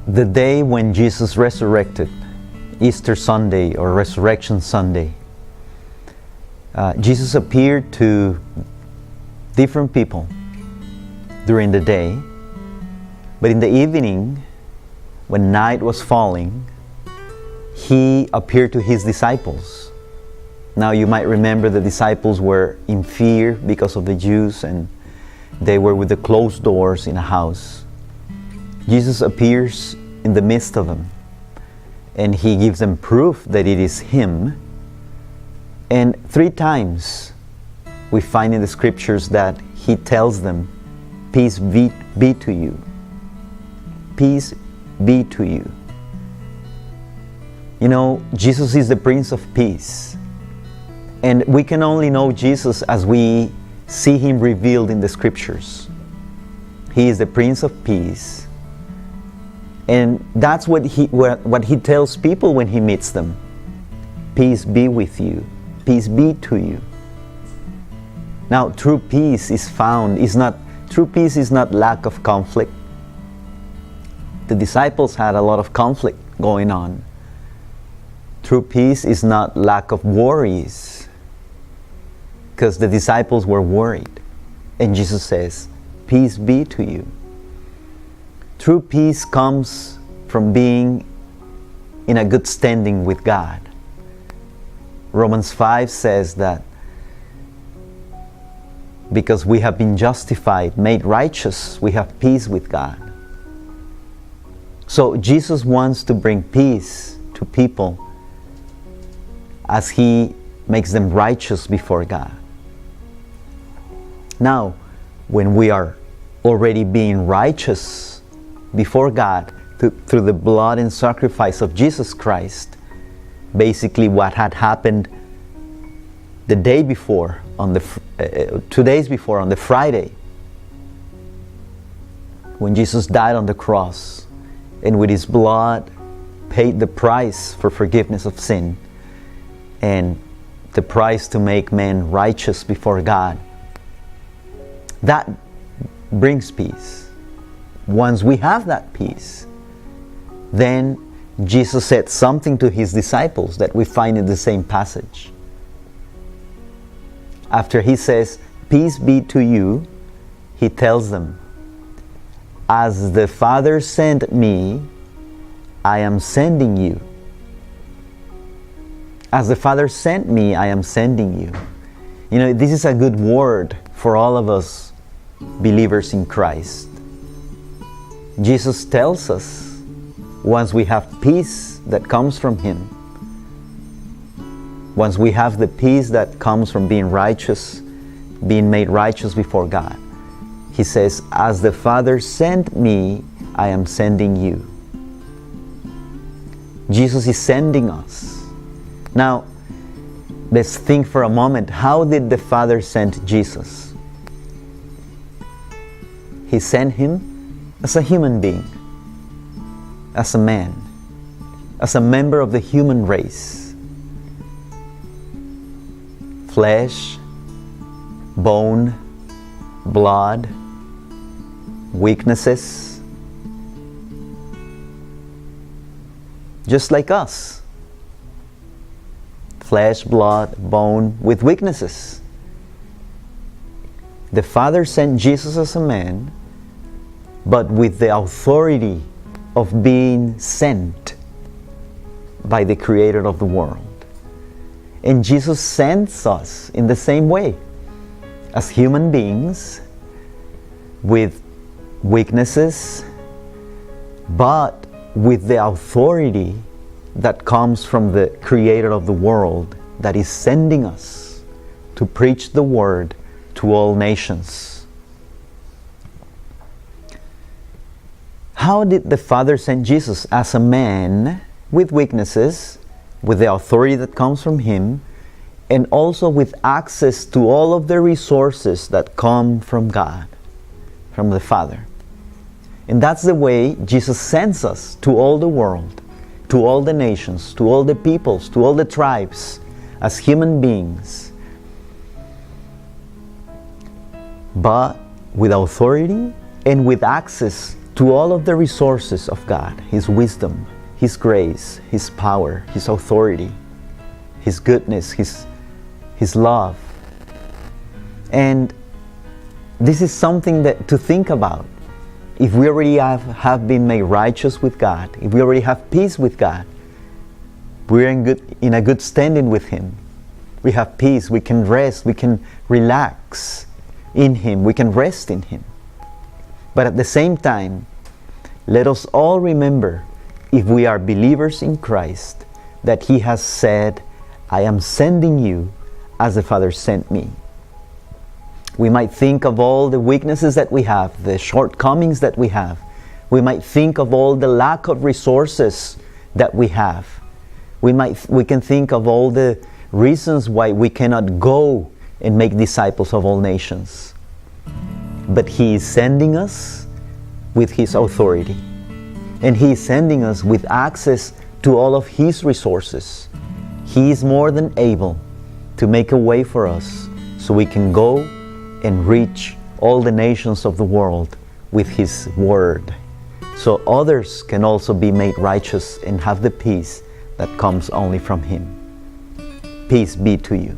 The day when Jesus resurrected, Easter Sunday or Resurrection Sunday, Jesus appeared to different people during the day, but in the evening, when night was falling, He appeared to His disciples. Now you might remember the disciples were in fear because of the Jews, and they were with the closed doors in a house. Jesus appears in the midst of them, and He gives them proof that it is Him. And 3 times we find in the scriptures that He tells them, "Peace be to you. Peace be to you." You know, Jesus is the Prince of Peace. And we can only know Jesus as we see Him revealed in the scriptures. He is the Prince of Peace. And that's what He tells people when He meets them. Peace be with you. Peace be to you. Now, true peace is not lack of conflict. The disciples had a lot of conflict going on. True peace is not lack of worries, because the disciples were worried. And Jesus says, "Peace be to you." True peace comes from being in a good standing with God. Romans 5 says that because we have been justified, made righteous, we have peace with God. So Jesus wants to bring peace to people as He makes them righteous before God. Now, when we are already being righteous before God through the blood and sacrifice of Jesus Christ, basically what had happened the day before, 2 days before, on the Friday, when Jesus died on the cross and with His blood paid the price for forgiveness of sin and the price to make men righteous before God. That brings peace. Once we have that peace, then Jesus said something to His disciples that we find in the same passage. After He says, "Peace be to you," He tells them, "As the Father sent me, I am sending you." As the Father sent me, I am sending you. You know, this is a good word for all of us believers in Christ. Jesus tells us, once we have peace that comes from Him, once we have the peace that comes from being righteous, being made righteous before God, He says, "As the Father sent me, I am sending you." Jesus is sending us. Now, let's think for a moment, how did the Father send Jesus? He sent Him as a human being, as a man, as a member of the human race. Flesh, bone, blood, weaknesses, just like us. Flesh, blood, bone, with weaknesses. The Father sent Jesus as a man, but with the authority of being sent by the Creator of the world. And Jesus sends us in the same way, as human beings with weaknesses, but with the authority that comes from the Creator of the world, that is sending us to preach the Word to all nations. How did the Father send Jesus? As a man with weaknesses, with the authority that comes from Him, and also with access to all of the resources that come from God, from the Father. And that's the way Jesus sends us to all the world, to all the nations, to all the peoples, to all the tribes, as human beings, but with authority and with access to all of the resources of God, His wisdom, His grace, His power, His authority, His goodness, His love. And this is something that to think about. If we already have been made righteous with God, if we already have peace with God, we're in a good standing with Him. We have peace, we can rest, we can relax in Him, we can rest in Him. But at the same time, let us all remember, if we are believers in Christ, that He has said, I am sending you as the Father sent me. We might think of all the weaknesses that we have, the shortcomings that we have. We might think of all the lack of resources that we have. We can think of all the reasons why we cannot go and make disciples of all nations. But He is sending us with His authority. And He is sending us with access to all of His resources. He is more than able to make a way for us so we can go and reach all the nations of the world with His Word, so others can also be made righteous and have the peace that comes only from Him. Peace be to you.